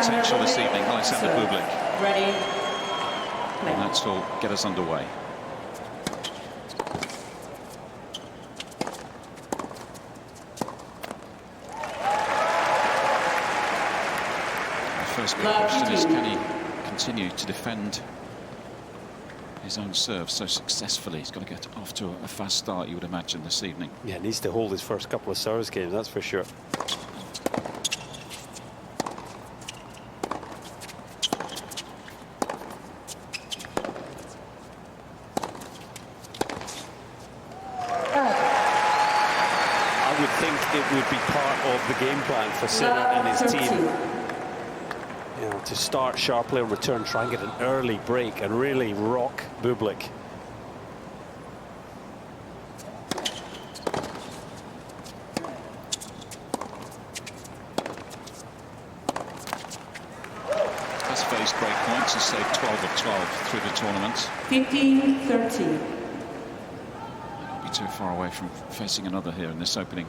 potential this evening, Alexander Bublik. Ready. And that's all get us underway. The first big question is, can he continue to defend his own serve so successfully? He's got to get off to a fast start, you would imagine, this evening. Yeah, needs to hold his first couple of service games, that's for sure. I would think it would be part of the game plan for Sinner and his team. You know, to start sharply and return, try and get an early break and really rock Bublik. Has faced break points and saved 12 of 12 through the tournament. 15-13. Not be too far away from facing another here in this opening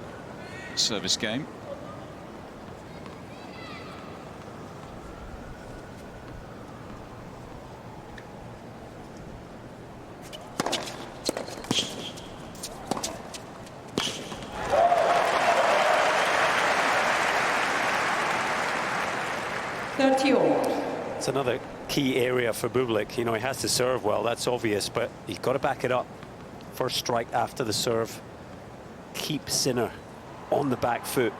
service game. It's another key area for Bublik. You know, he has to serve well, that's obvious, but he's got to back it up. First strike after the serve. Keep Sinner on the back foot.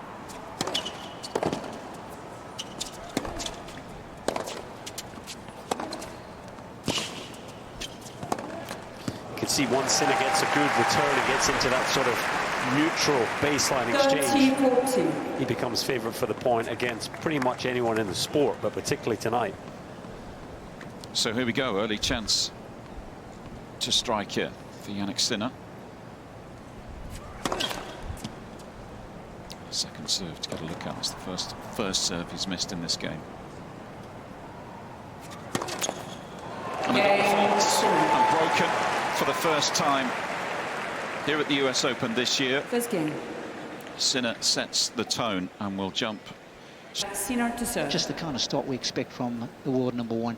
You can see once Sinner gets a good return and gets into that sort of neutral baseline exchange, 30-40. he becomes favourite for the point against pretty much anyone in the sport, but particularly tonight. So here we go, early chance to strike here for Jannik Sinner. Second serve to get a look at. It's the first serve he's missed in this game. And the faults unbroken for the first time here at the US Open this year. First game. Sinner sets the tone and will jump. Sinner to serve. Just the kind of start we expect from the world number one.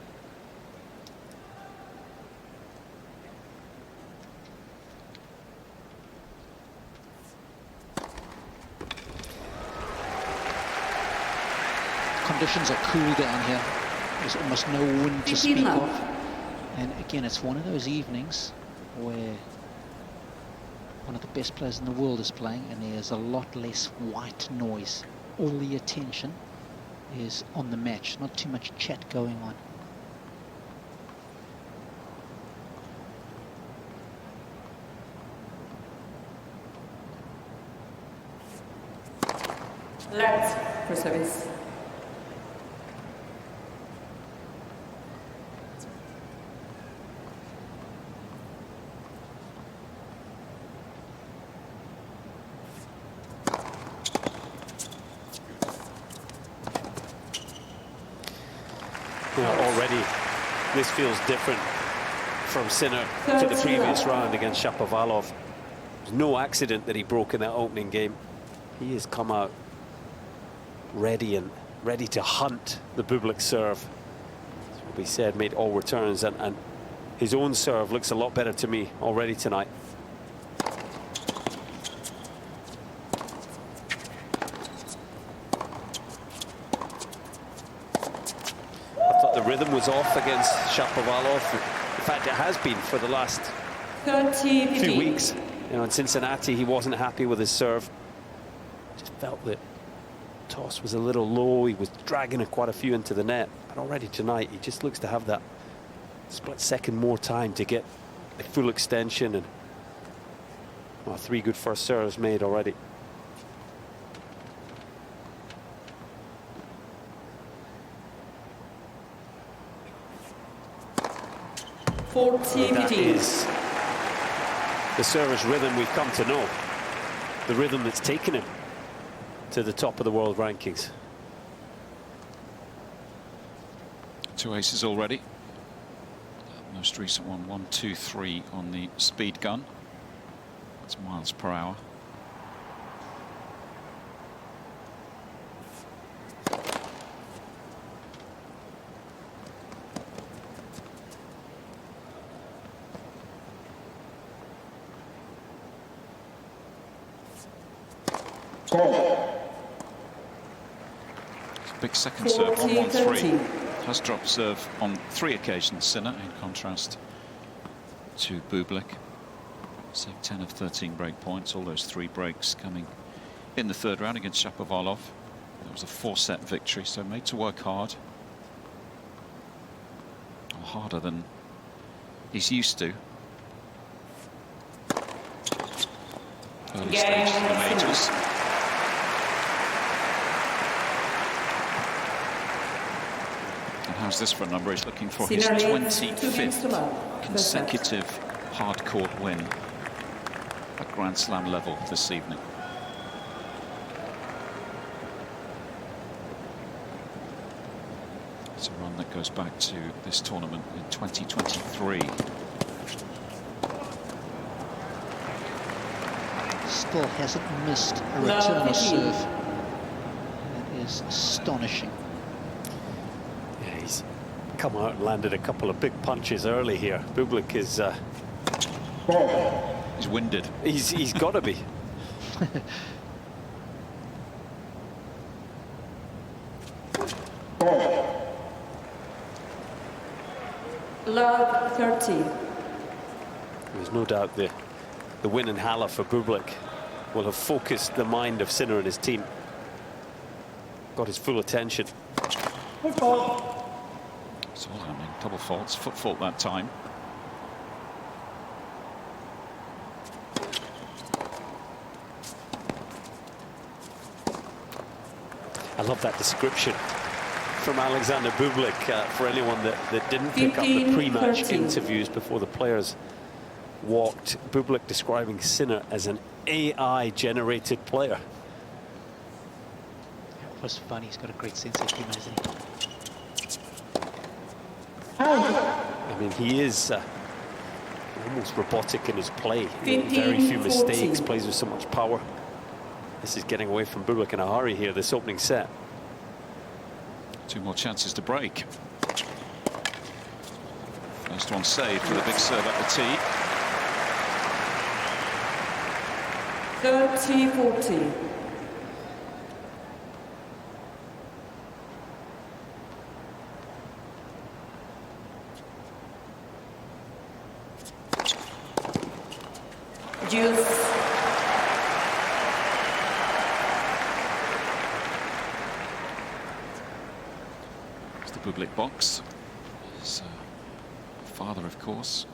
Conditions are cool down here. There's almost no wind to speak of. And again, it's one of those evenings where one of the best players in the world is playing, and there's a lot less white noise. All the attention is on the match, not too much chat going on. Let's for service. Already, this feels different from Sinner to the previous round against Shapovalov. There's no accident that he broke in that opening game. He has come out ready to hunt the Bublik serve. That's what we said, made all returns, and his own serve looks a lot better to me already tonight. The rhythm was off against Shapovalov. In fact, it has been for the last few weeks. You know, in Cincinnati, he wasn't happy with his serve. Just felt that toss was a little low. He was dragging quite a few into the net. But already tonight, he just looks to have that split second more time to get a full extension. And well, 3 good first serves made already. That is the service rhythm we've come to know. The rhythm that's taken him to the top of the world rankings. 2 aces already. Most recent one, 1-2-3 on the speed gun. That's miles per hour. Big second serve, 1-1-3. 40-13. Has dropped serve on 3 occasions, Sinner, in contrast to Bublik. So 10 of 13 break points, all those 3 breaks coming in the third round against Shapovalov. That was a 4-set victory, so made to work hard. Or harder than he's used to. Early stage of the majors. And how's this for a number? He's looking for his 25th consecutive hard-court win at Grand Slam level this evening. It's a run that goes back to this tournament in 2023. Still hasn't missed a return or serve. That is astonishing. Yeah, he's come out and landed a couple of big punches early here. Bublik is... He's winded. He's got to be. Love 30. There's no doubt the win in Halle for Bublik will have focused the mind of Sinner and his team. Got his full attention. It's all happening. Double faults, foot fault that time. I love that description from Alexander Bublik for anyone that didn't pick up the pre-match interviews before the players walked. Bublik describing Sinner as an AI-generated player. It was fun. He's got a great sense of humor, isn't he? I mean, he is almost robotic in his play. Very few mistakes, plays with so much power. This is getting away from Bublik in a hurry here, this opening set. 2 more chances to break. First one saved for the big serve at the tee. 30-40. Juice. It's the Bublik box. His father, of course.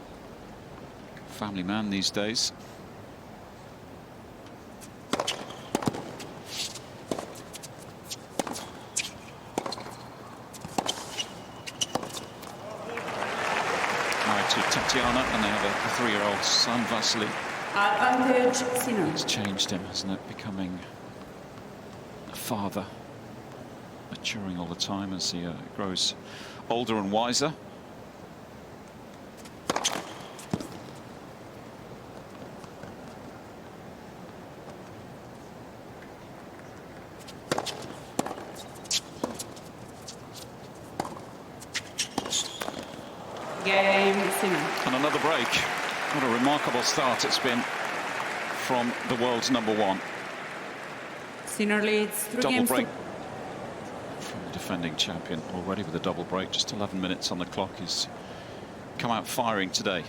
Family man these days. Married to Tatiana, and they have a 3-year-old son, Vasily. Advantage Sinner. It's changed him, hasn't it? Becoming a father, maturing all the time as he grows older and wiser. Game Sinner. And another break. What a remarkable start it's been from the world's #1. Sinner leads 3 Double games break to from the defending champion already with a double break. Just 11 minutes on the clock. He's come out firing today.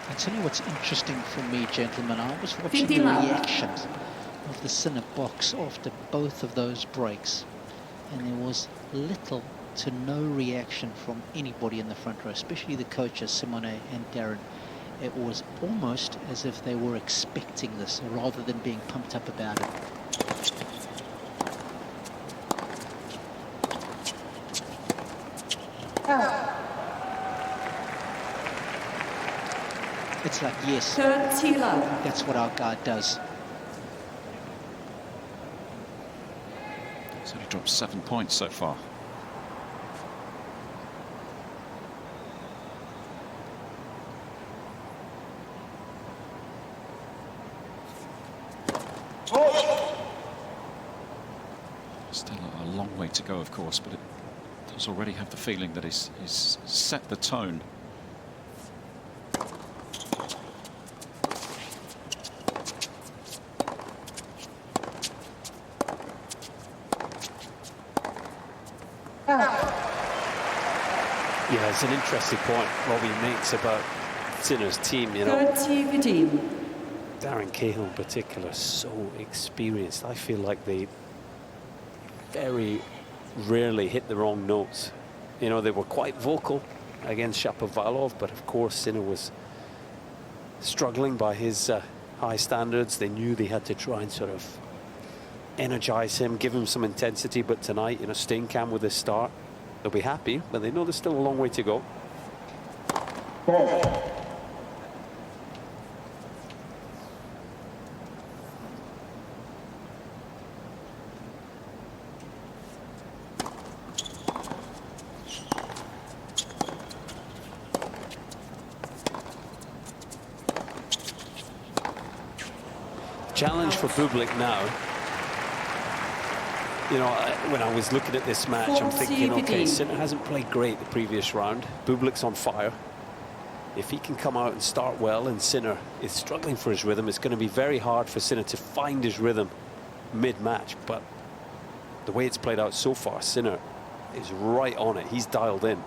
I'll tell you what's interesting for me, gentlemen. I was watching the reaction of the Sinner box after both of those breaks, and there was little to no reaction from anybody in the front row, especially the coaches, Simone and Darren. It was almost as if they were expecting this rather than being pumped up about it. It's like, yes, 30 love. that's what our guy does. He's only dropped 7 points so far. to go, of course, but it does already have the feeling that he's set the tone. Yeah, it's an interesting point Robbie makes about Sinner's team, you know. 30-15. Darren Cahill in particular, so experienced. I feel like they very rarely hit the wrong notes. You know, they were quite vocal against Shapovalov, but of course Sinner was struggling by his high standards. They knew they had to try and sort of energize him, give him some intensity, but tonight, you know, staying calm with this start. They'll be happy, but they know there's still a long way to go. Challenge for Bublik now. You know, when I was looking at this match, I'm thinking, okay, Sinner hasn't played great the previous round. Bublik's on fire. If he can come out and start well, and Sinner is struggling for his rhythm, it's going to be very hard for Sinner to find his rhythm mid-match. But the way it's played out so far, Sinner is right on it. He's dialed in.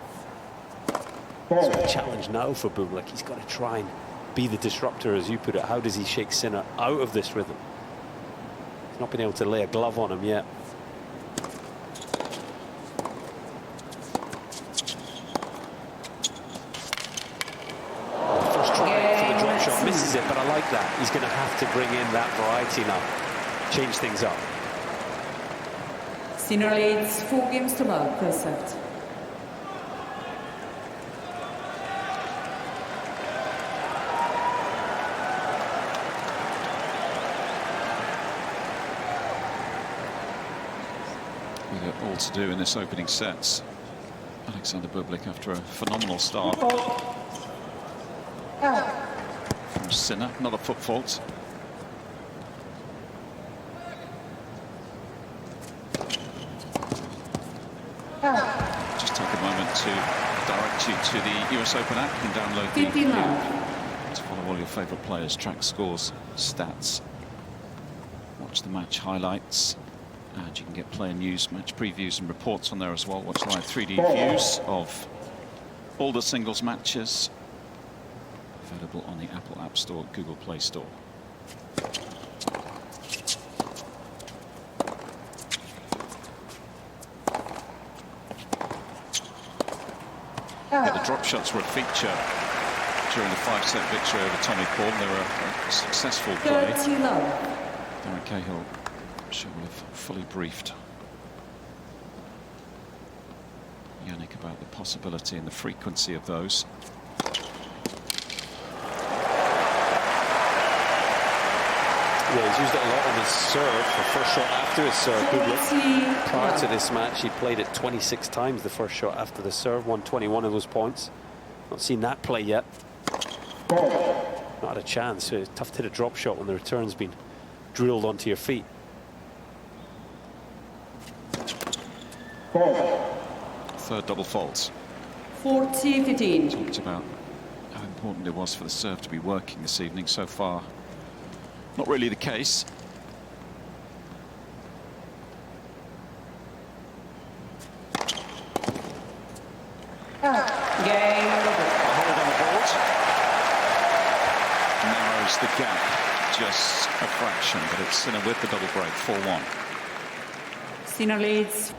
So a challenge now for Bublik. He's got to try and be the disruptor, as you put it. How does he shake Sinner out of this rhythm? He's not been able to lay a glove on him yet. Misses it, but I like that. He's going to have to bring in that variety now. Change things up. Sinner leads 4 games to love per set. With it all to do in this opening set, Alexander Bublik, after a phenomenal start. From Sinner, not a foot fault. Just take a moment to direct you to the US Open app. You can download the app to follow all your favourite players, track scores, stats, watch the match highlights, and you can get player news, match previews and reports on there as well. Watch live 3D views of all the singles matches. Available on the Apple App Store, Google Play Store. The drop shots were a feature during the 5-set victory over Tommy Paul. They were a successful play. Darren Cahill should have fully briefed Jannik about the possibility and the frequency of those. Yeah, he's used it a lot on his serve, the first shot after his serve. Bublik. Prior to this match, he played it 26 times, the first shot after the serve, won 21 of those points. Not seen that play yet. Not had a chance. So it's tough to hit a drop shot when the return's been drilled onto your feet. Third double fault. 40-15. Talked about how important it was for the serve to be working this evening. So far, not really the case. Game over. A hold on the board. Narrows the gap just a fraction, but it's Sinner with the double break, 4-1. Sinner leads.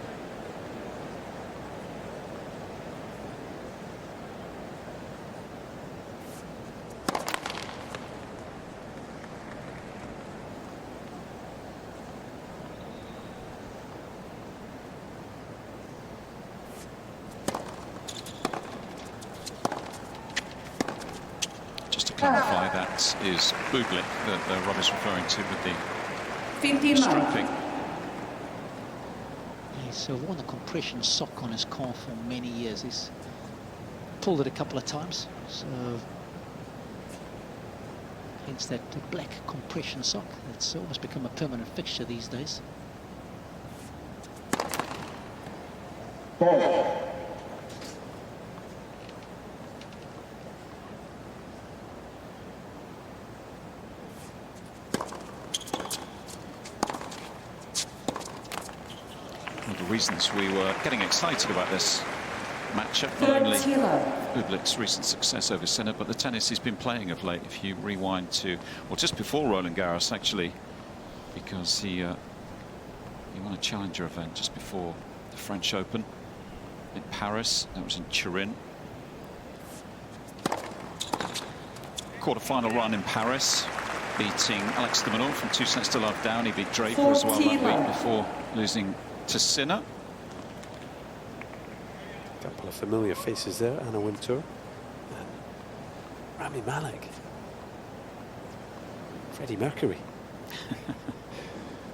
Clarify, that is Bublik that Rob is referring to with the 15 strapping. He's worn the compression sock on his calf for many years. He's pulled it a couple of times, so hence that black compression sock. It's almost become a permanent fixture these days. One of the reasons we were getting excited about this matchup, not only Bublik's recent success over Sinner, but the tennis he's been playing of late. If you rewind to, well, just before Roland Garros, actually, because he won a challenger event just before the French Open in Paris. That was in Turin. Quarter-final run in Paris, beating Alex de Minaur from 2 sets to love down. He beat Draper as well that week before losing to Sinner. A couple of familiar faces there, Anna Wintour and Rami Malek. Freddie Mercury.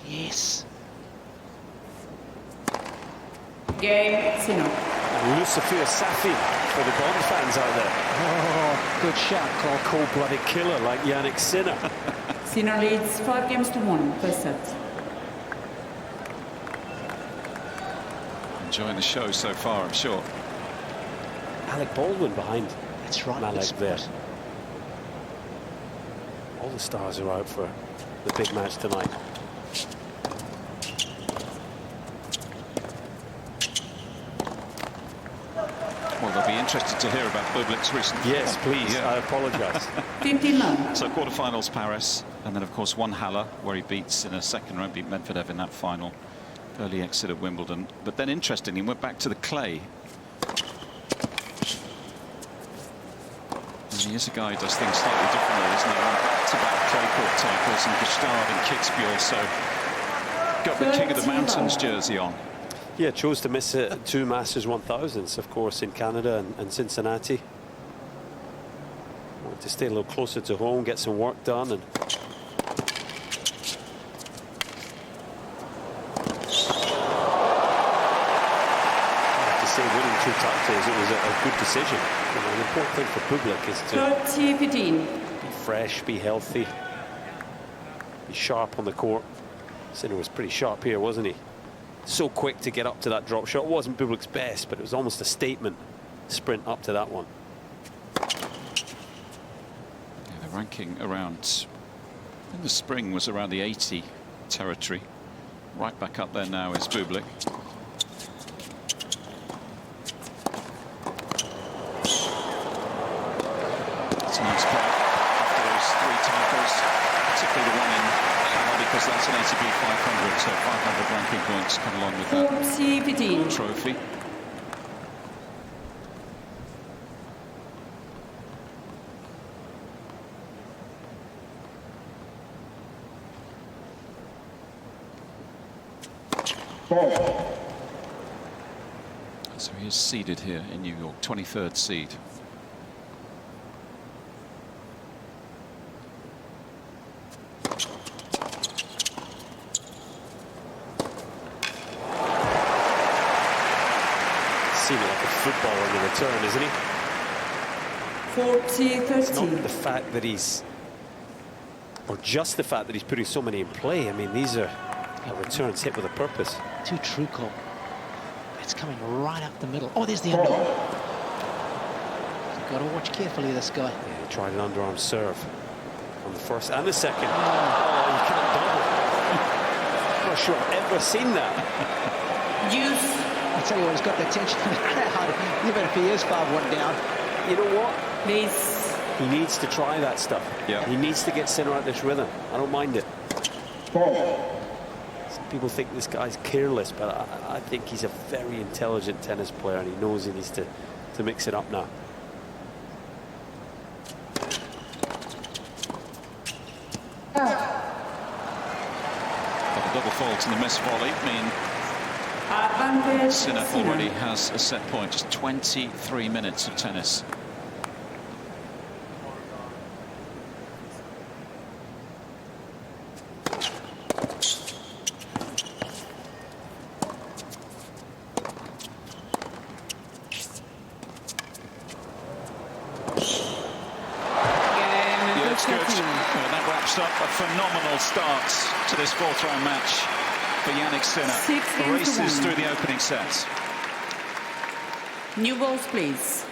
Yes. Game, Sinner. And Lucifer Safi for the Bond fans out there. Oh, good shot, Cole. Cold-blooded killer like Jannik Sinner. Sinner leads 5-1, first set. Enjoying the show so far, I'm sure. Alec Baldwin behind. That's right. Malek there. All the stars are out for the big match tonight. Well, they'll be interested to hear about Bublik's recent. Yes, please. Yeah. I apologise. 15-9. So quarterfinals Paris, and then of course one Halle, where he beats in a second round, beat Medvedev in that final. Early exit at Wimbledon, but then interestingly, he went back to the clay. And he is a guy who does things slightly differently, isn't he? Back-to-back clay court titles, and Gstaad and Kitzbühel also got the King of the Mountains jersey on. Yeah, chose to miss 2 Masters 1000s, of course, in Canada and Cincinnati. Wanted to stay a little closer to home, get some work done, and winning 2 titles, it was a good decision. You know, the important thing for Bublik is to 30-15. be fresh, be healthy, be sharp on the court. Sinner was pretty sharp here, wasn't he? So quick to get up to that drop shot. It wasn't Bublik's best, but it was almost a statement sprint up to that one. Yeah, the ranking around in the spring was around the 80 territory. Right back up there now is Bublik. Nice play after those 3 titles, particularly the one in Halle, because that's an ATP 500, so 500 ranking points come along with that 40-15. trophy. So he is seeded here in New York, 23rd seed. Like a footballer in the return, isn't he? 40-13. It's not the fact that he's, or just the fact that he's putting so many in play. I mean, these are returns hit with a purpose. Too true, Cole. It's coming right up the middle. Oh, there's the underarm. You've got to watch carefully, this guy. Yeah, he tried an underarm serve on the first and the second. Oh, you can't double. I'm not sure I've ever seen that. Use. I tell you what, he's got the attention of the crowd, even if he is 5-1 down. You know what? Please. He needs to try that stuff. Yeah. He needs to get Sinner out this rhythm. I don't mind it. Some people think this guy's careless, but I think he's a very intelligent tennis player, and he knows he needs to mix it up now. But the double fault and the missed volley mean Advantage. Sinner already has a set point. Just 23 minutes of tennis. Yeah, it's good. Well, that wraps up a phenomenal start to this 4th round match for Jannik Sinner. 6-1. Races through the opening set. New balls, please.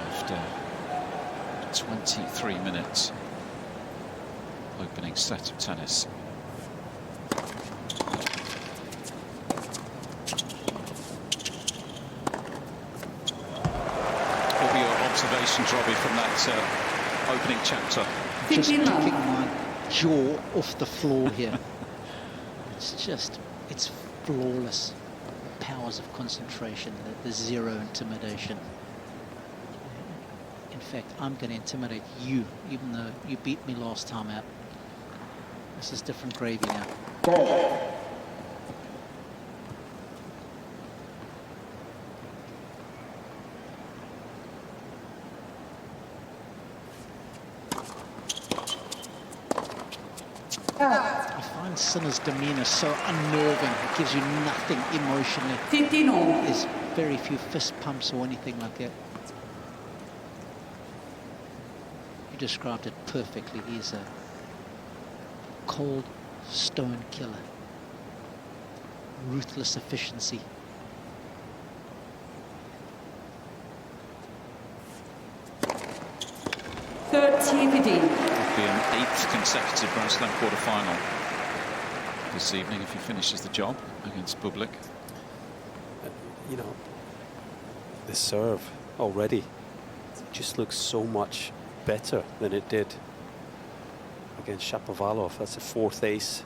After 23 minutes, opening set of tennis. What were your observations, Robbie, from that opening chapter? Just kicking my jaw off the floor here. It's flawless. The powers of concentration, the zero intimidation. In fact, I'm going to intimidate you, even though you beat me last time out. This is different gravy now. I find Sinner's demeanour so unnerving. It gives you nothing emotionally. 15 all. There's very few fist pumps or anything like that. You described it perfectly. He's a cold stone killer. Ruthless efficiency. Be an 8th consecutive Grand Slam quarter-final this evening if he finishes the job against Bublik. You know, the serve already just looks so much better than it did against Shapovalov. That's a 4th ace.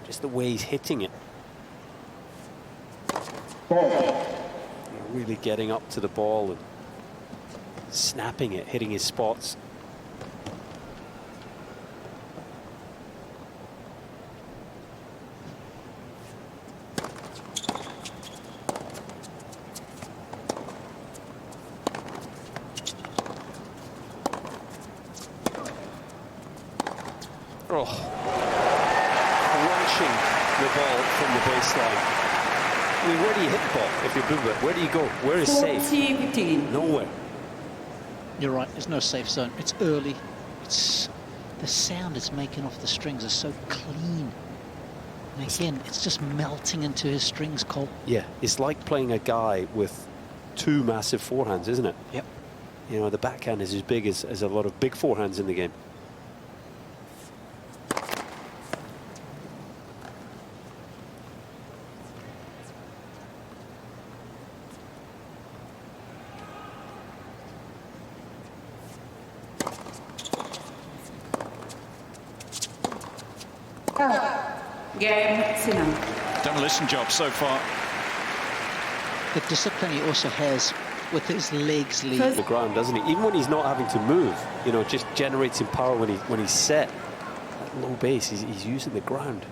Just the way he's hitting it. Really getting up to the ball and snapping it, hitting his spots. Crunching the ball from the baseline. I mean, where do you hit the ball if you're Bublik? Where do you go? Where is safe? Nowhere. You're right, there's no safe zone. It's early. It's the sound it's making off the strings is so clean. And again, it's just melting into his strings, Cole. Yeah, it's like playing a guy with 2 massive forehands, isn't it? Yep. You know, the backhand is as big as a lot of big forehands in the game. Game, Sinner. Demolition job so far. The discipline he also has with his legs lead. The ground, doesn't he? Even when he's not having to move, you know, just generating power when he's set at low base, he's using the ground.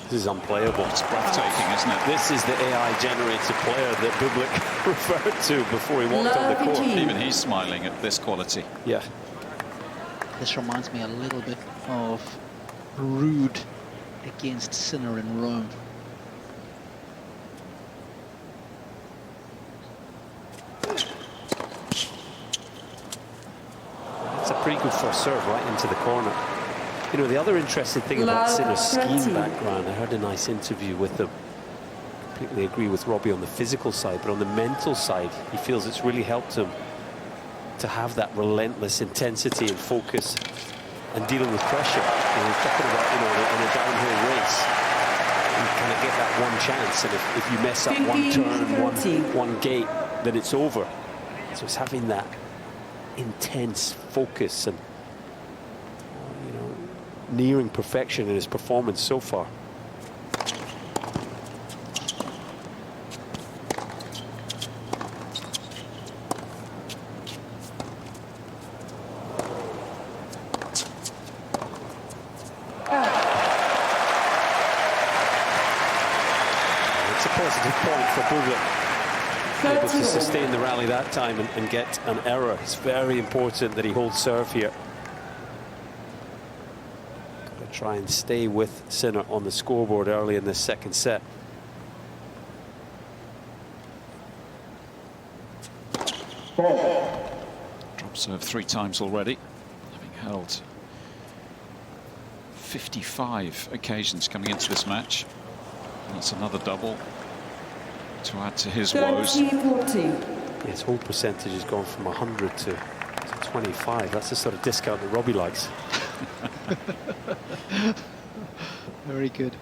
This is unplayable. It's breathtaking, isn't it? This is the AI-generated player that Bublik referred to before he walked on the court. Even he's smiling at this quality. Yeah. This reminds me a little bit of Rude against Sinner in Rome. It's a pretty good first serve right into the corner. You know, the other interesting thing about Sinner's skiing background, I heard a nice interview with him. Completely agree with Robbie on the physical side, but on the mental side, he feels it's really helped him to have that relentless intensity and focus and dealing with pressure. You know, talking about, you know, in a downhill race, you kind of get that one chance, and if you mess up one turn, one gate, then it's over. So it's having that intense focus and nearing perfection in his performance so far. It's a positive point for Bublik. Able to sustain the rally that time and get an error. It's very important that he holds serve here. try and stay with Sinner on the scoreboard early in this second set. Drop serve 3 times already, having held 55 occasions coming into this match. And that's another double to add to his woes. 30-40. His whole percentage has gone from 100 to 25. That's the sort of discount that Robbie likes. Very good.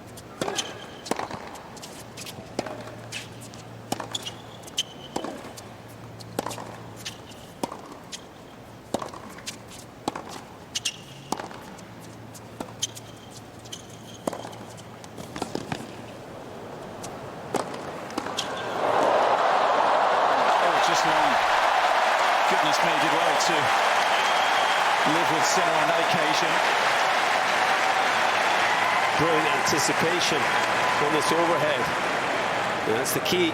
Anticipation on this overhead. And that's the key.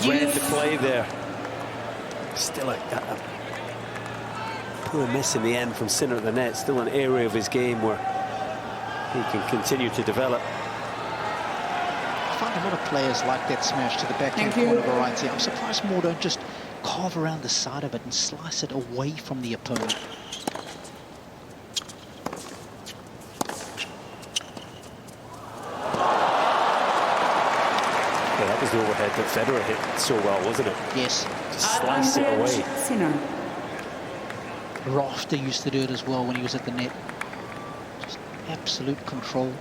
He read the play there. Still a poor miss in the end from Sinner at the net. Still an area of his game where he can continue to develop. I find a lot of players like that smash to the backhand corner variety. I'm surprised more don't just carve around the side of it and slice it away from the opponent. That was the overhead that Federer hit so well, wasn't it? Yes. Just slice it away. Sinner. Rafter used to do it as well when he was at the net. Just absolute control.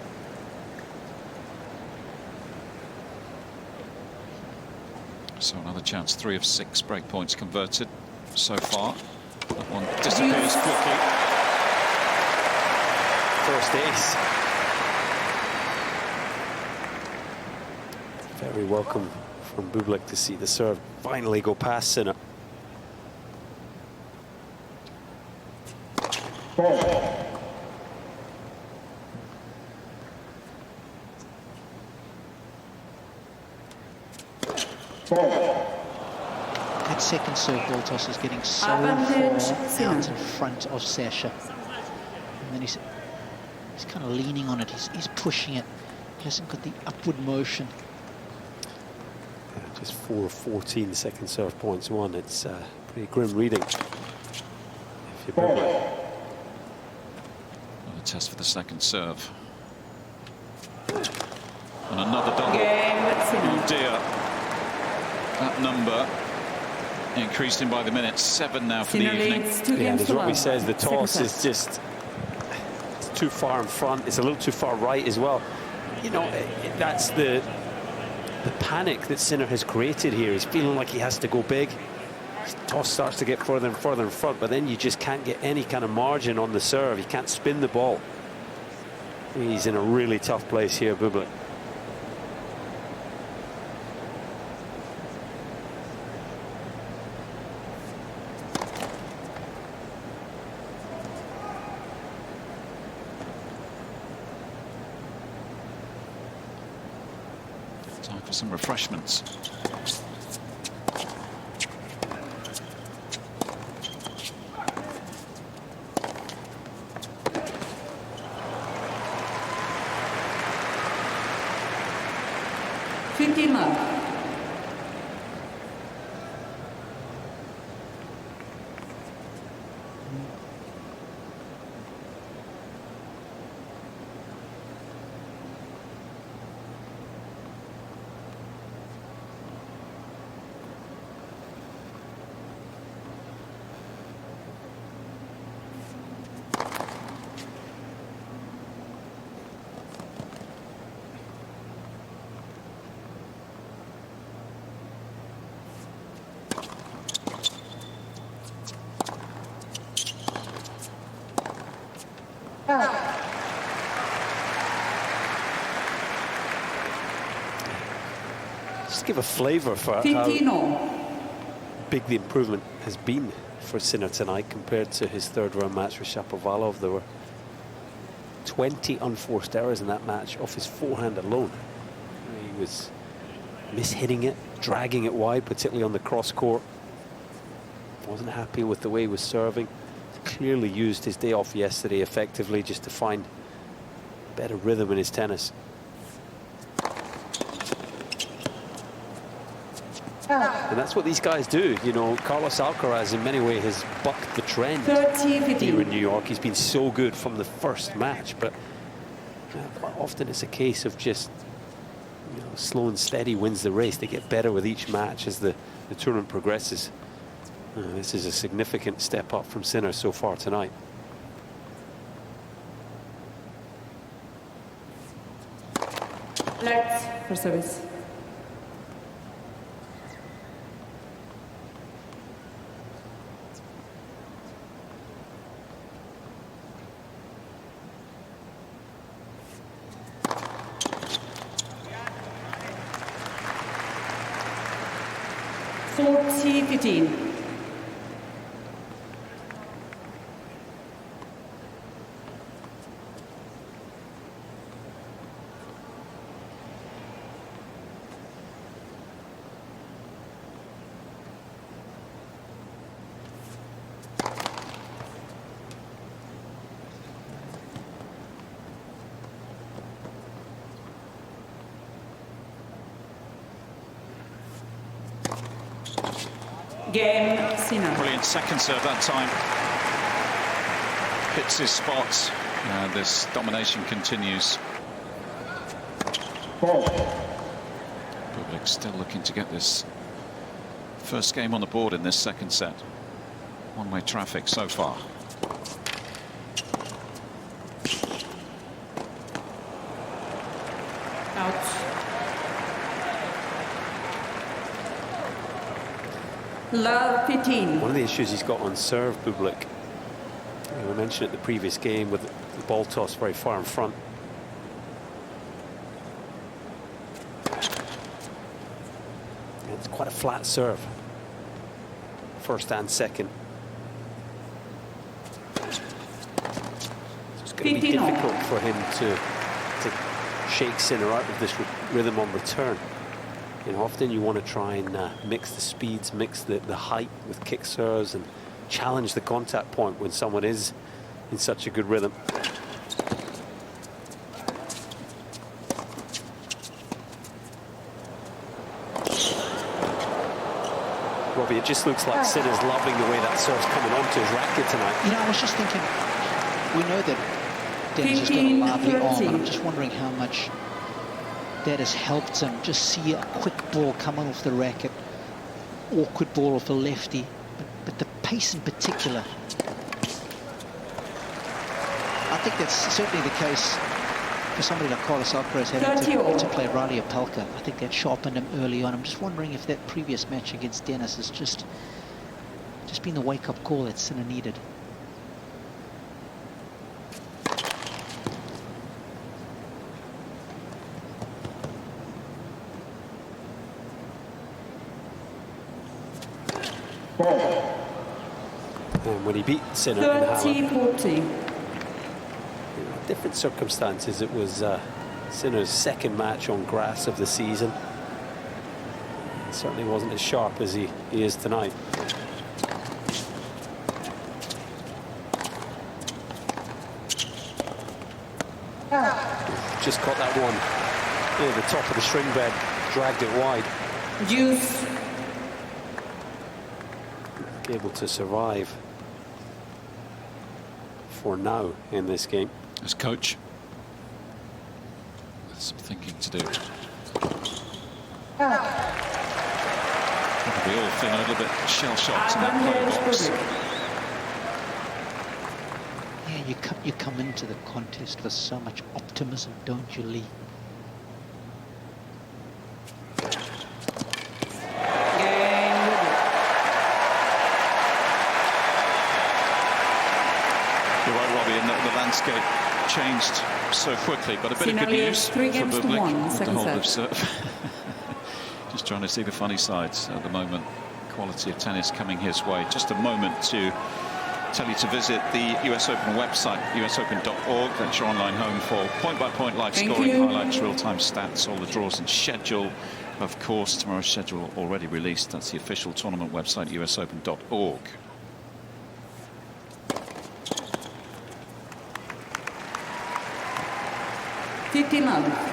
So another chance, 3 of 6 break points converted so far. That one disappears quickly. First ace. Very welcome from Bublik to see the serve finally go past Sinner. That second serve ball toss is getting so far out in front of Sasha. And then he's kind of leaning on it. He's pushing it. He hasn't got the upward motion. Just 4 of 14 second serve points won. It's pretty grim reading. If you're Bublik. Another test for the second serve. And another double. Oh dear. That number increasing by the minute. 7 now for the evening. Yeah, as Robbie says, the toss is just too far in front. It's a little too far right as well. You know, that's the panic that Sinner has created here. He's feeling like he has to go big. His toss starts to get further and further in front, but then you just can't get any kind of margin on the serve. You can't spin the ball. He's in a really tough place here, Bublik. Time for some refreshments. Just give a flavour for how big the improvement has been for Sinner tonight compared to his third round match with Shapovalov. There were 20 unforced errors in that match off his forehand alone. He was mishitting it, dragging it wide, particularly on the cross court. Wasn't happy with the way he was serving. Clearly used his day off yesterday effectively just to find better rhythm in his tennis. And that's what these guys do. You know, Carlos Alcaraz in many ways has bucked the trend here in New York. He's been so good from the first match, but quite often it's a case of just, you know, slow and steady wins the race. They get better with each match as the tournament progresses. This is a significant step up from Sinner so far tonight. Let's for service. T15. Game, Sinner. Brilliant second serve that time. Hits his spots. This domination continues. Bublik still looking to get this first game on the board in this second set. One-way traffic so far. Out. Love 15. One of the issues he's got on serve, Bublik, we mentioned at the previous game with the ball toss very far in front. It's quite a flat serve, first and second. So it's going to be difficult for him to shake Sinner out of this rhythm on return. You know, often you want to try and mix the speeds, mix the height with kick serves and challenge the contact point when someone is in such a good rhythm. Robbie, it just looks like Sinner's loving the way that serve's coming onto his racket tonight. You know, I was just thinking, we know that Dennis has got a lively arm, and I'm just wondering how much that has helped him. Just see a quick ball coming off the racket, awkward ball off a lefty, but the pace in particular. I think that's certainly the case for somebody like Carlos Alcaraz having to play Riley Opelka. I think that sharpened him early on. I'm just wondering if that previous match against Dennis has just been the wake-up call that Sinner needed. And when he beat Sinner in Halle, different circumstances, it was Sinner's second match on grass of the season. It certainly wasn't as sharp as he is tonight. Just caught that one near the top of the string bed, dragged it wide. Juice. Able to survive for now in this game. As coach, there's some thinking to do. Probably all feeling a little bit shell-shocked in that play box. Yeah, you come into the contest with so much optimism, don't you, Lee? Landscape changed so quickly, but a bit of good news for Bublik. The whole of serve. Just trying to see the funny sides at the moment. Quality of tennis coming his way. Just a moment to tell you to visit the US Open website, usopen.org. That's your online home for point-by-point live scoring, highlights, real-time stats, all the draws and schedule. Of course, tomorrow's schedule already released. That's the official tournament website, usopen.org. 15 love.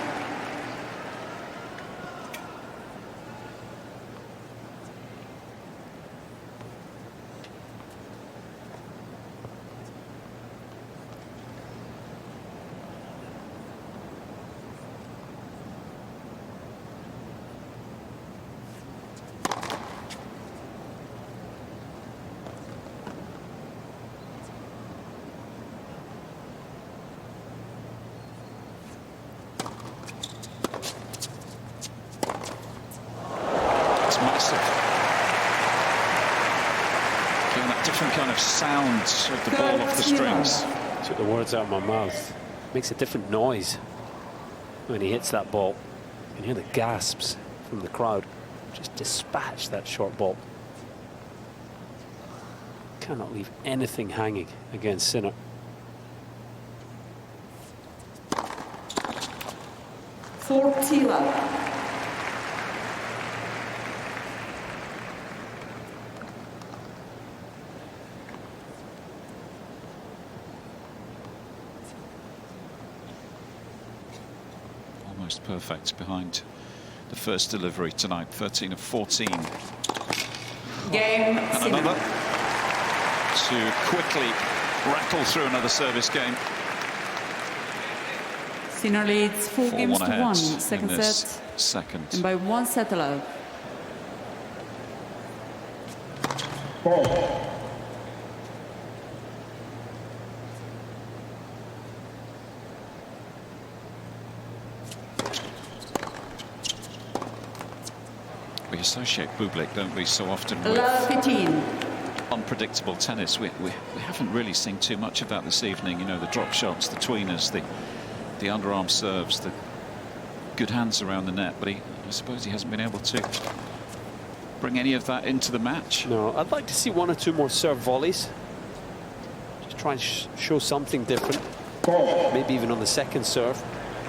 Different kind of sound of the ball off the strings. Took the words out of my mouth. Makes a different noise when he hits that ball. You can hear the gasps from the crowd. Just dispatch that short ball. Cannot leave anything hanging against Sinner. Tila. Almost perfect behind the first delivery tonight. 13 of 14. Game. And another to quickly rattle through another service game. Sinner leads 4 games to 1. Second set. Second. And by 1 set allowed. We associate Bublik, don't we, so often with 15. unpredictable tennis. We haven't really seen too much of that this evening. You know, the drop shots, the tweeners, the underarm serves, the good hands around the net. But I suppose he hasn't been able to bring any of that into the match. No, I'd like to see 1 or 2 more serve volleys. Just try and show something different. Maybe even on the second serve.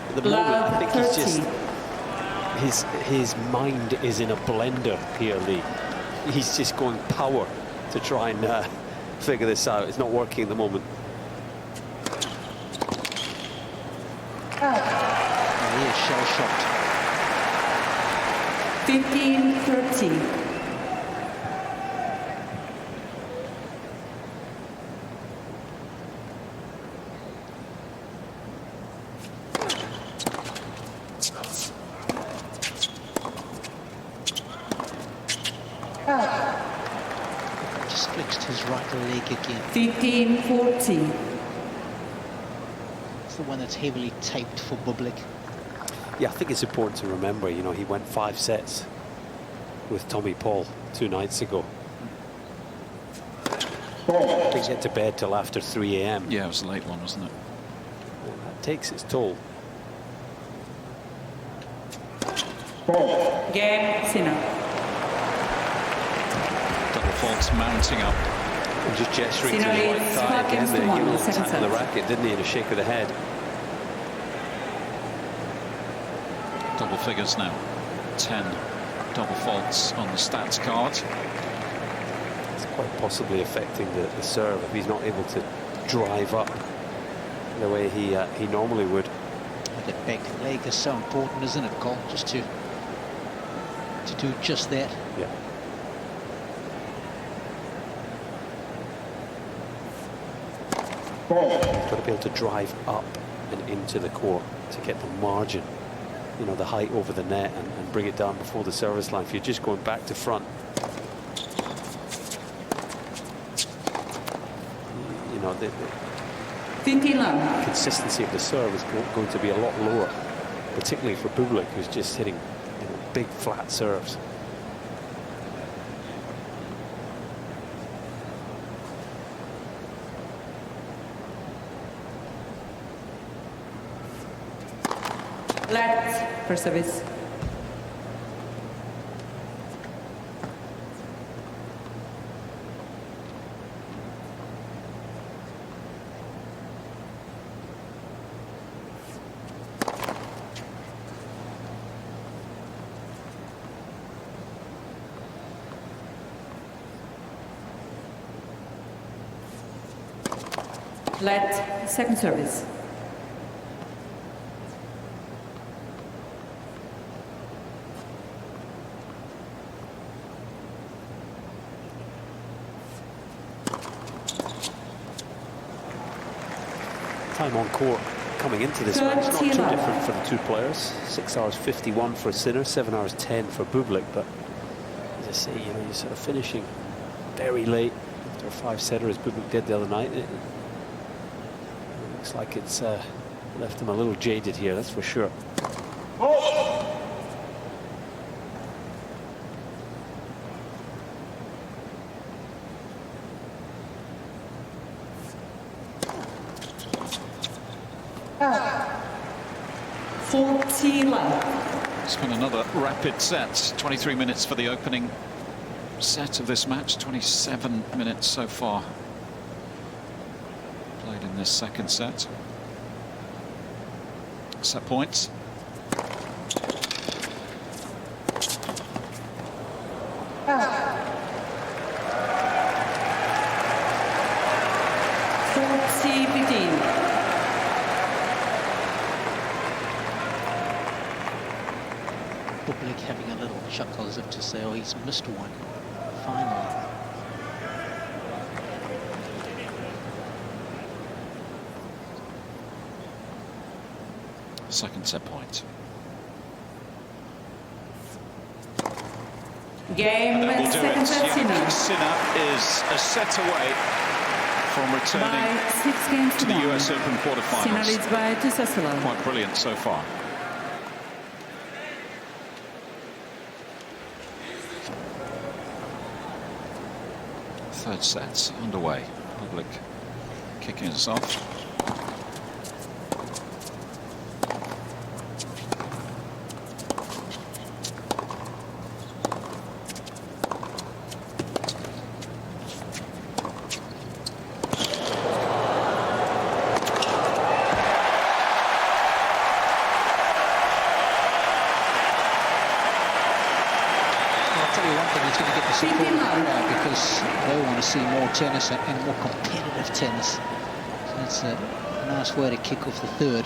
At the moment, I think he's just... His mind is in a blender here, Lee. He's just going power to try and figure this out. It's not working at the moment. He is shell-shocked. 15-13. Just flexed his right leg again. 15-14. It's the one that's heavily taped for Bublik. Yeah, I think it's important to remember, you know, he went 5 sets with Tommy Paul 2 nights ago. Didn't get to bed till after 3 a.m. Yeah, it was a late one, wasn't it? Well, that takes its toll. Game. Sinner. Double faults mounting up. And just gesturing to Sinner his right leads thigh 5 again games to there. 1 Give a in the little second tap on the set. racket, didn't he, and a shake of the head. Double figures now. 10 double faults on the stats card. It's quite possibly affecting the serve if he's not able to drive up the way he normally would. The back leg is so important, isn't it, Cole? Just to do just that. Yeah. You've got to be able to drive up and into the court to get the margin, you know, the height over the net and bring it down before the service line. If you're just going back to front, you know, the consistency of the serve is going to be a lot lower, particularly for Bublik, who's just hitting, you know, big flat serves. Left for service. Let second service. time on court coming into this match, not too different for the two players. 6 hours 51 for Sinner, 7 hours 10 for Bublik. But as I say, you know, you're sort of finishing very late after a 5-setter as Bublik did the other night. It looks like it's left him a little jaded here, that's for sure. It's been another rapid set. 23 minutes for the opening set of this match. 27 minutes so far played in this second set. Set points. Bublik having a little chuckle as if to say, oh, he's missed one, finally. Second set point. Game second set. Jannik Sinner is a set away from returning to the US Open quarterfinals. Sinner leads by 2 sets to 1. Quite brilliant so far. Third set's underway. Bublik kicking us off. Because they want to see more tennis and more competitive tennis. So that's a nice way to kick off the third.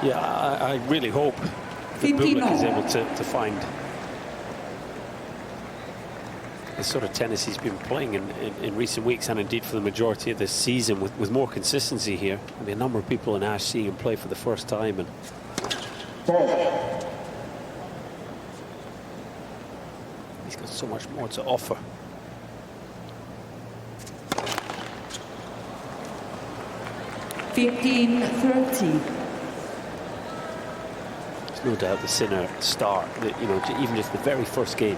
Yeah, I really hope that Bublik is able to find the sort of tennis he's been playing in recent weeks, and indeed for the majority of this season, with more consistency here. I mean, a number of people in Ash seeing him play for the first time, and he's got so much more to offer. (15-30). There's no doubt the Sinner start, that, you know, even just the very first game,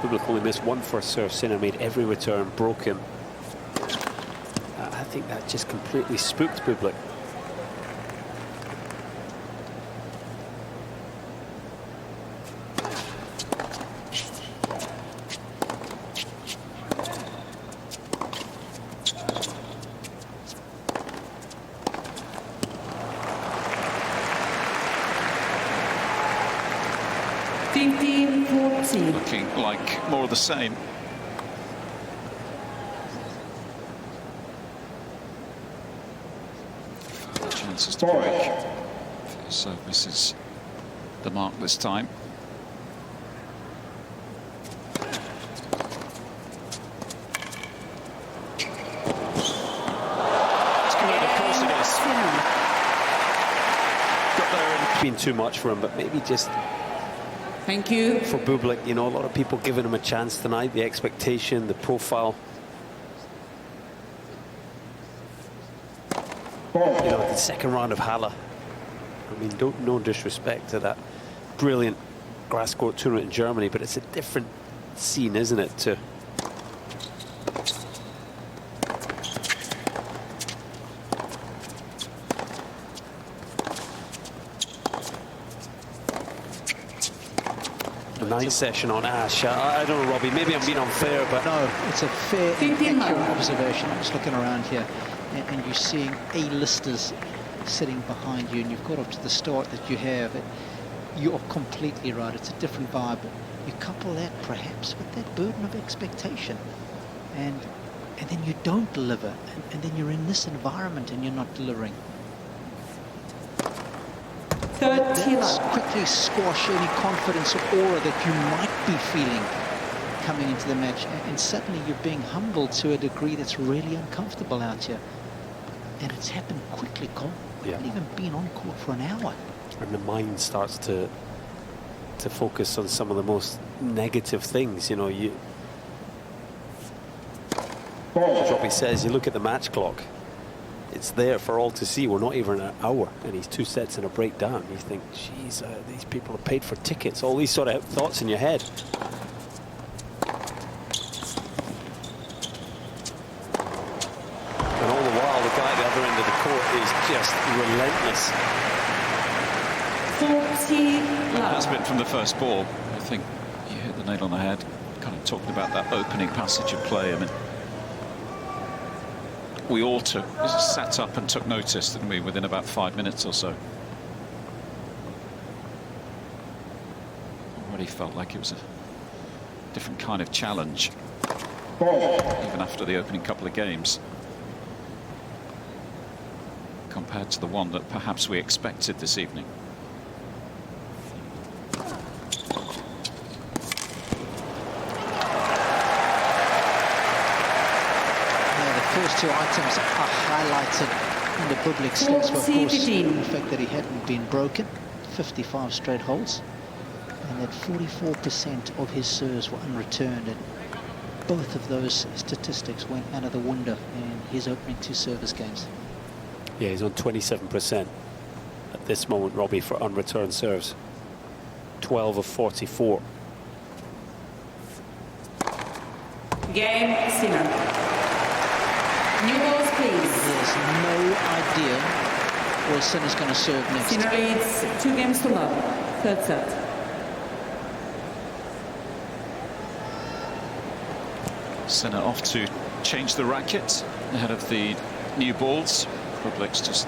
Bublik only missed one first serve. Sinner made every return, broke him. I think that just completely spooked Bublik. Looking like more of the same. Further chances to break. First serve misses the mark this time. It's good, of course it is. Got there and Been too much for him, but maybe just Thank you. for Bublik, you know, a lot of people giving him a chance tonight, the expectation, the profile. You know, the second round of Halle. I mean, no disrespect to that brilliant grass court tournament in Germany, but it's a different scene, isn't it, to night session on Ash. I don't know, Robbie, maybe I'm being unfair, but no, it's a fair and accurate observation. I'm just looking around here, and you're seeing A-listers sitting behind you, and you've got up to the start that you have. You're completely right. It's a different vibe. You couple that perhaps with that burden of expectation, and and then you don't deliver, and then you're in this environment and you're not delivering. 30 Let's love. quickly squash any confidence or aura that you might be feeling coming into the match, and suddenly you're being humbled to a degree that's really uncomfortable out here. And it's happened quickly, Cole. We haven't even been on court for an hour. And the mind starts to focus on some of the most negative things. You know, as Robbie says, you look at the match clock, it's there for all to see. We're not even an hour, and he's 2 sets and a breakdown. You think, geez, these people have paid for tickets. All these sort of thoughts in your head. And all the while, the guy at the other end of the court is just relentless. 40 It has love. been from the first ball. I think you hit the nail on the head. Kind of talking about that opening passage of play. I mean, we all sat up and took notice, didn't we, within about 5 minutes or so. Already felt like it was a different kind of challenge, even after the opening couple of games, compared to the one that perhaps we expected this evening. First 2 items are highlighted in the Bublik stats, of course, 15. the fact that he hadn't been broken, 55 straight holes, and that 44% of his serves were unreturned, and both of those statistics went out of the window in his opening 2 service games. Yeah, he's on 27% at this moment, Robbie, for unreturned serves. 12 of 44. Game, Sinner. New balls, please. He has no idea where Sinner's going to serve next. Sinner leads 2 games to love. Third set. Sinner off to change the racket ahead of the new balls. Bublik's just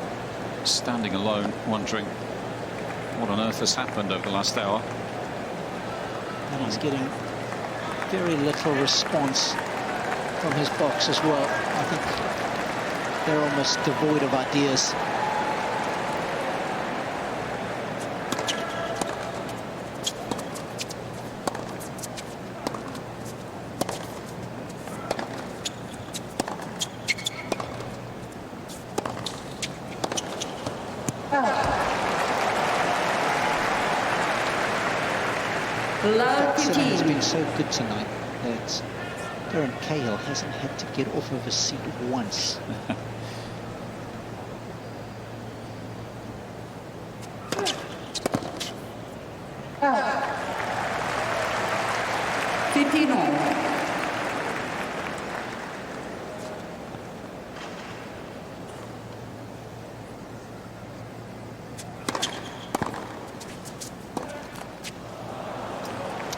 standing alone, wondering what on earth has happened over the last hour. And he's getting very little response from his box as well. I think they're almost devoid of ideas. Love Sinner has 15. been so good tonight that Darren Cahill hasn't had to get off of his seat once.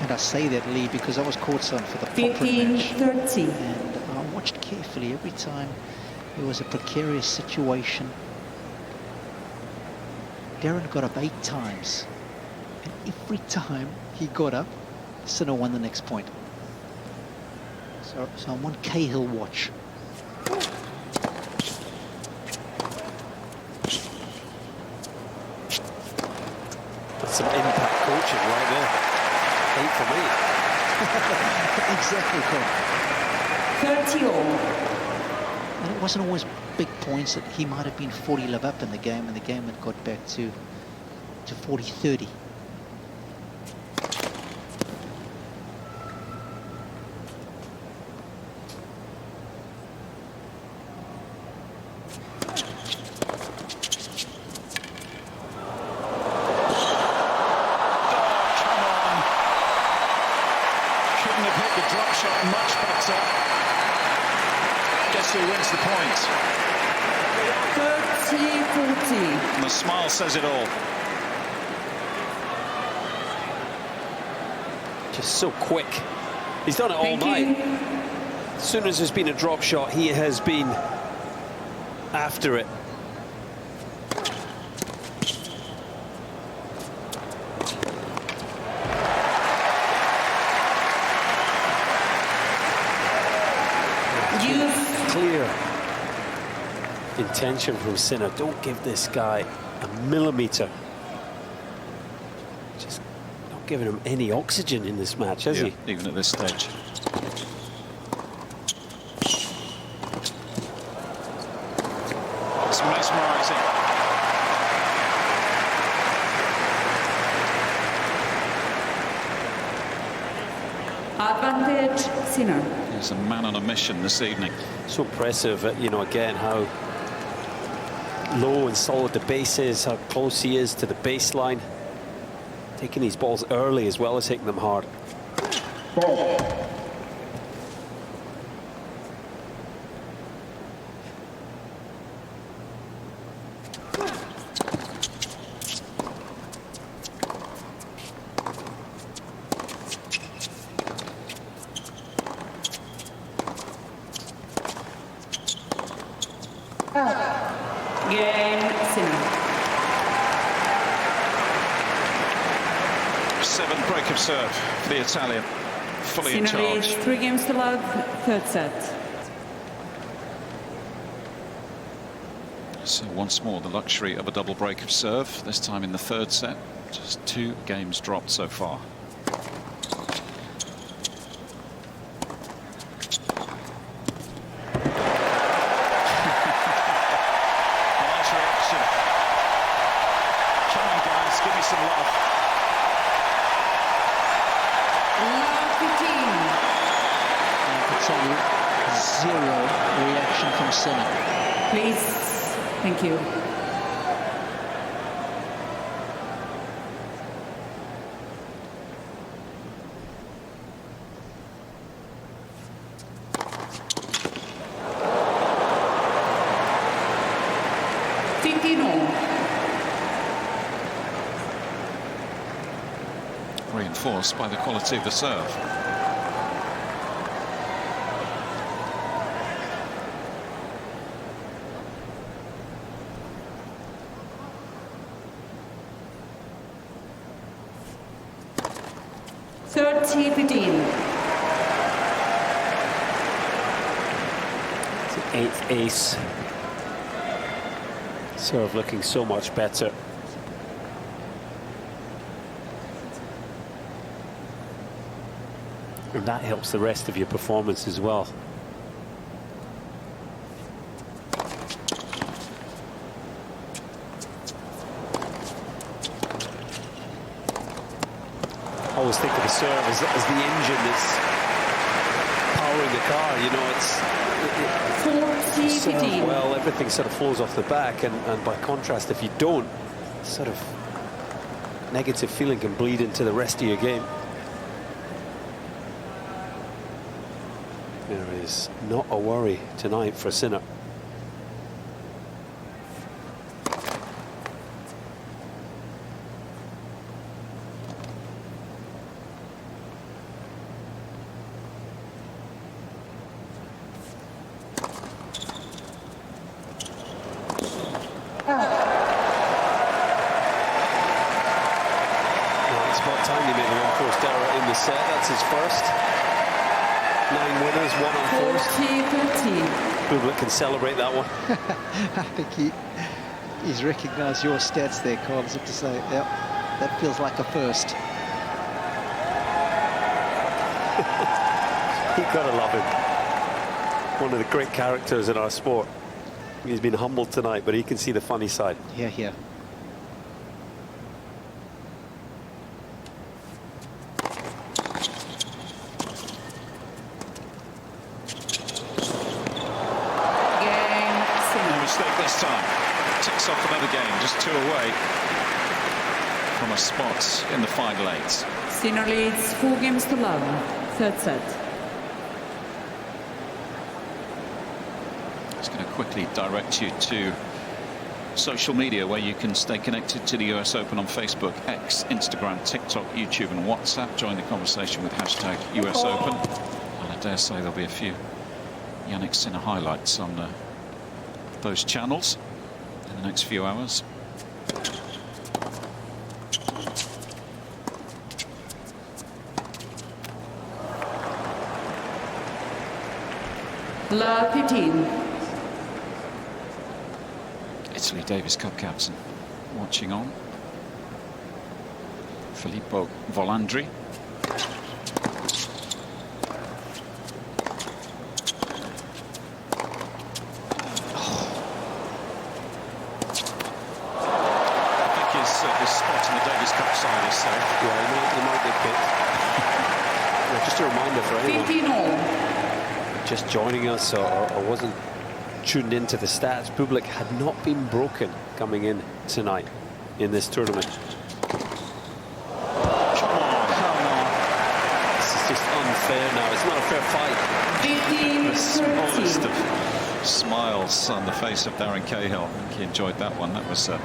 And I say that, Lee, because I was courtside for the Popper match. 15-30. And I watched carefully every time there was a precarious situation. Darren got up 8 times. And every time he got up, Sinner won the next point. So I'm on Cahill watch. That's some impact coaching right there. 8 for me. Exactly, Cole. 30 all. And it wasn't always big points. That he might have been 40 love up in the game, and the game had got back to 40-30. Much better. Guess who wins the point? 30-40. And the smile says it all. Just so quick. He's done it all Thank night. you. As soon as there's been a drop shot, he has been after it. Use attention from Sinner. Don't give this guy a millimetre. Just not giving him any oxygen in this match, has he? Even at this stage. It's mesmerising. Advantage, Sinner. He's a man on a mission this evening. So impressive, you know, again, how low and solid the base is, how close he is to the baseline. Taking these balls early as well as hitting them hard. Game, Sinner. 7th break of serve for the Italian. Fully in Sinner leads charge. 3 games to love, third set. So once more, the luxury of a double break of serve, this time in the third set. Just 2 games dropped so far. Nice reaction. Come on, guys, give me some love. Love 15. I can tell you, 0 reaction from Sinner. Please. Thank you. Reinforced by the quality of the serve. It's an 8th ace. Serve looking so much better. And that helps the rest of your performance as well. I always think of the serve as the engine that's powering the car. You know, it's serve well, everything sort of flows off the back, and by contrast, if you don't, sort of negative feeling can bleed into the rest of your game. There is not a worry tonight for Sinner. It's about time he made an unforced error in the set. That's his first. 9 winners, 1 unforced. 40-13. Bublik can celebrate that one. I think he's recognised your stats there, Carlos, to say, yep, that feels like a first. You've got to love him. One of the great characters in our sport. He's been humbled tonight, but he can see the funny side. Yeah, yeah. This time ticks off another game, just 2 away from a spot in the final 8. Sinner leads 4 games to love, third set. Just going to quickly direct you to social media where you can stay connected to the US Open on Facebook, X, Instagram, TikTok, YouTube and WhatsApp. Join the conversation with hashtag US Open. And I dare say there'll be a few Jannik Sinner highlights on those channels in the next few hours. Love 15. Italy Davis Cup captain, watching on. Filippo Volandri. His spot in the Davis Cup side is safe. Yeah, he might get picked. Yeah, just a reminder for anyone just joining us or wasn't tuned into the stats, Bublik had not been broken coming in tonight in this tournament. Come on. This is just unfair now. It's not a fair fight. The smallest of smiles on the face of Darren Cahill. I think he enjoyed that one. That was a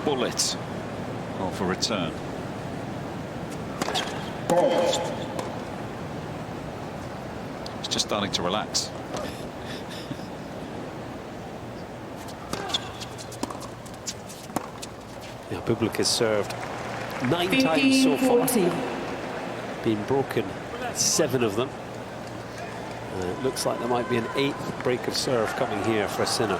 bullet of a return. He's just starting to relax. Now Bublik has served 9 times so far. Been broken 7 of them. It looks like there might be an 8th break of serve coming here for Sinner.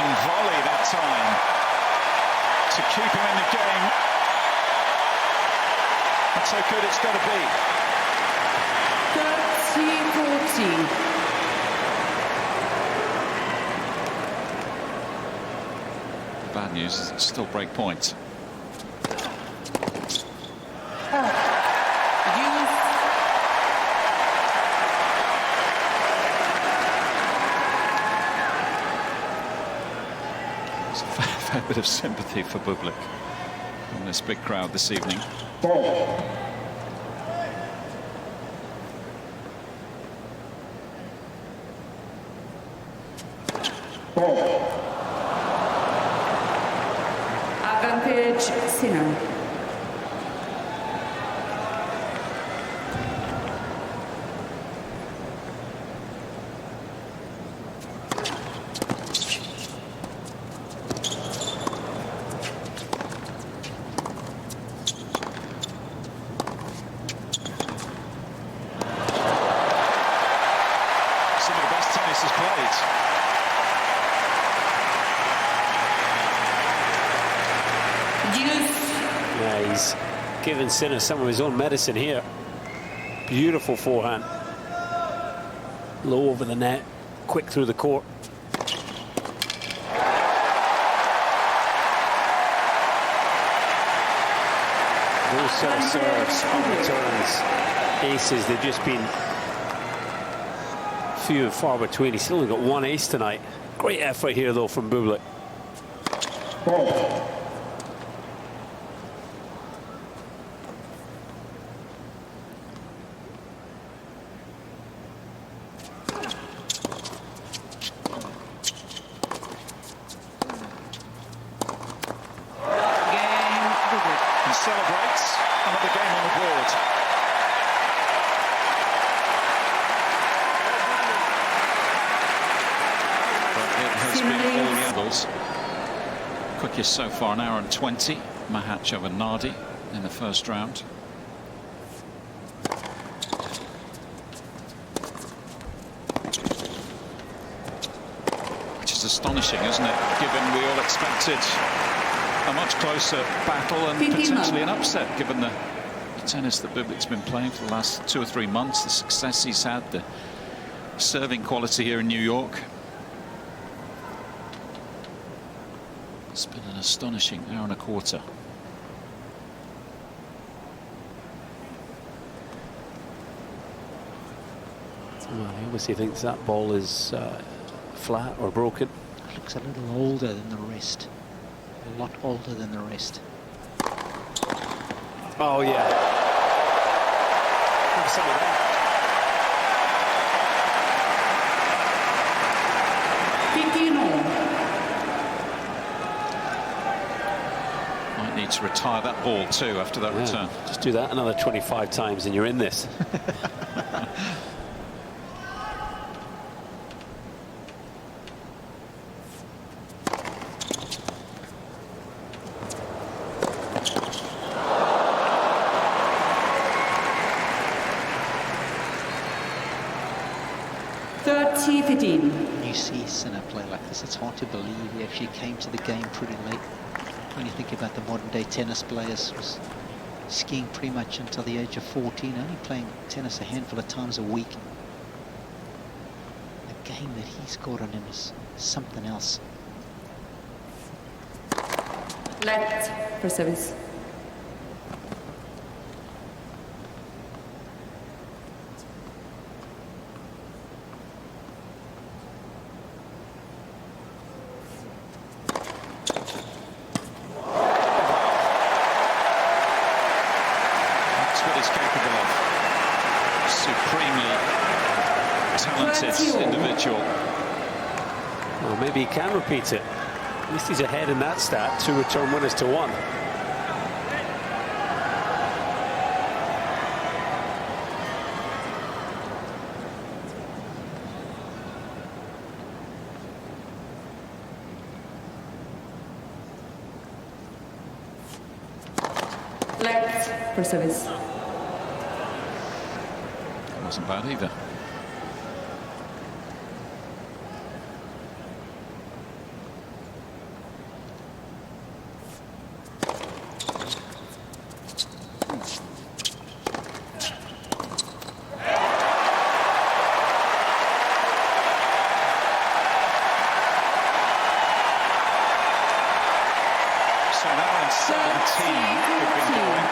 Volley that time to keep him in the game. That's how good it's got to be. 30-40. The bad news is it's still break point. A bit of sympathy for Bublik from this big crowd this evening. Advantage Sinner. Yeah, he's given Sinner some of his own medicine here. Beautiful forehand. Low over the net, quick through the court. Those sort of serves, returns, aces, they've just been few and far between. He's only got 1 ace tonight. Great effort here, though, from Bublik. Celebrates another game on the board. But it has been all the others. Quickest so far, 1 hour and 20. Mahatch over Nardi in the first round. Which is astonishing, isn't it? Given we all expected a much closer battle and potentially an upset, given the tennis that Bublik's been playing for the last 2 or 3 months, the success he's had, the serving quality here in New York. It's been an astonishing 1 hour and a quarter. Well, he obviously thinks that ball is flat or broken. It looks a little older than the rest. A lot older than the rest. Oh, yeah. Have some of that. 15 all. Might need to retire that ball too after that return. Just do that another 25 times and you're in this. 30-15. When you see Sinner play like this, it's hard to believe he actually came to the game pretty late. When you think about the modern day tennis players, was skiing pretty much until the age of 14, only playing tennis a handful of times a week. The game that he's got on him is something else. Let for service. That's what he's capable of. Supremely talented individual. Well, maybe he can repeat it. At least he's ahead in that stat, 2 return winners to 1. Let for service. Wasn't bad either. So now in 17 we've been going.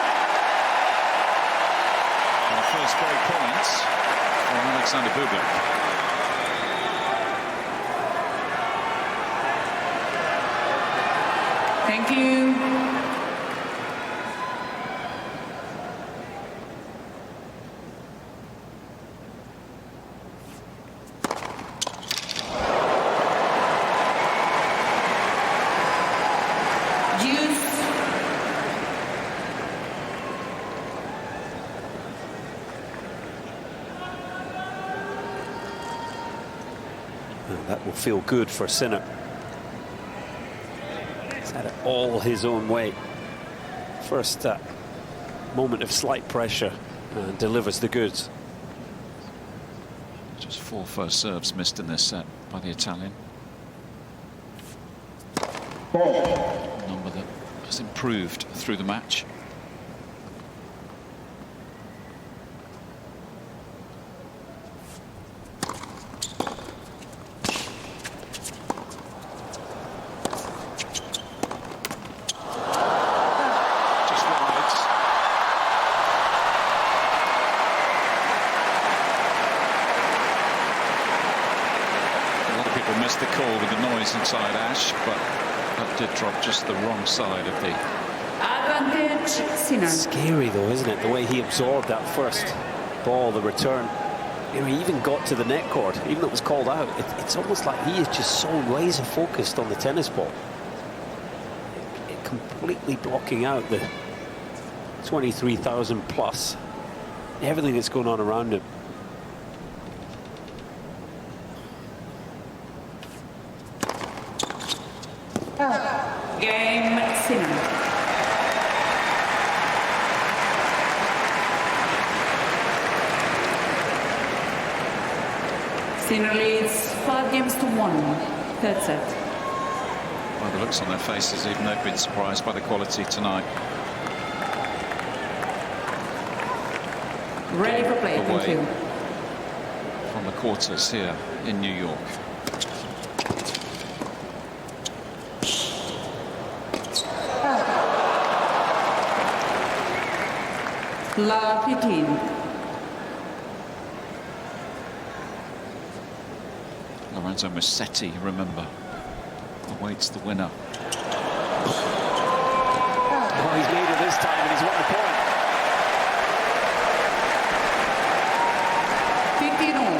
Our first break points from Alexander Bublik. Thank you. That will feel good for Sinner. He's had it all his own way. First moment of slight pressure and delivers the goods. Just 4 first serves missed in this set by the Italian. A number that has improved through the match. Missed the call with the noise inside Ash, but that did drop just the wrong side of the... Advantage, Sinner. Scary though, isn't it? The way he absorbed that first ball, the return. You know, he even got to the net cord, even though it was called out. It's almost like he is just so laser focused on the tennis ball. It completely blocking out the 23,000 plus. Everything that's going on around him. Game, Sinner. Sinner leads 5 games to 1. Third set. By the looks on their faces, even they've been surprised by the quality tonight. Ready for play, thank you. From the quarters here in New York. La 15. Lorenzo Musetti, remember, awaits the winner. Oh, he's made it this time and he's won the point. 15 all.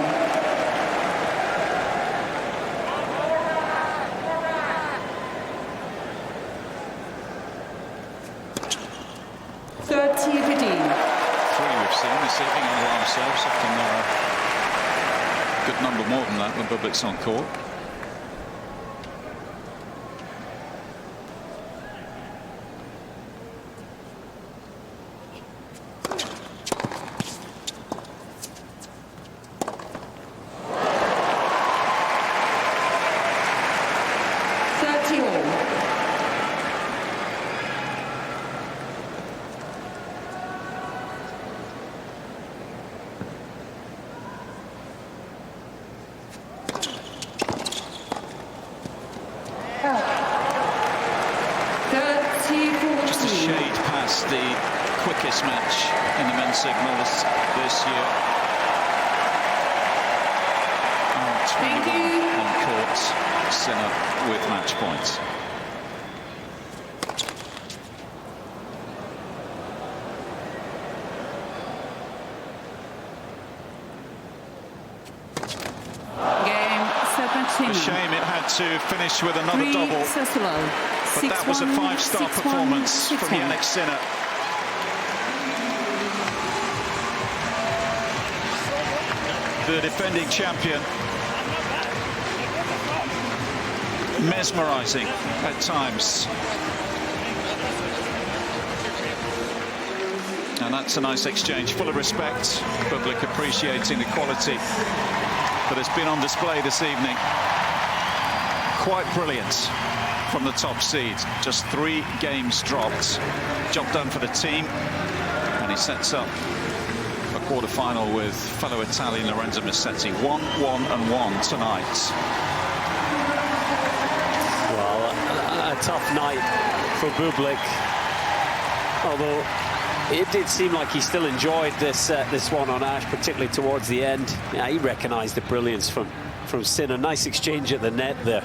This evening on alarm serves, often a good number more than that when Bublik's on court. That's the quickest match in the men's singles this year. 21 on court, Sinner with match points. Game 17. A shame it had to finish with another 3 double. Sassuolo. But that was a 6-1, 5-star 6-1, performance from 6-1. Jannik Sinner. The defending champion. Mesmerising at times. And that's a nice exchange, full of respect. Bublik appreciating the quality that has been on display this evening. Quite brilliant from the top seed. Just 3 games dropped. Job done for the team. And he sets up a quarter-final with fellow Italian Lorenzo Musetti. 1-1-1 tonight. Well, a tough night for Bublik. Although it did seem like he still enjoyed this one on Ash, particularly towards the end. Yeah, he recognised the brilliance from Sinner. Nice exchange at the net there.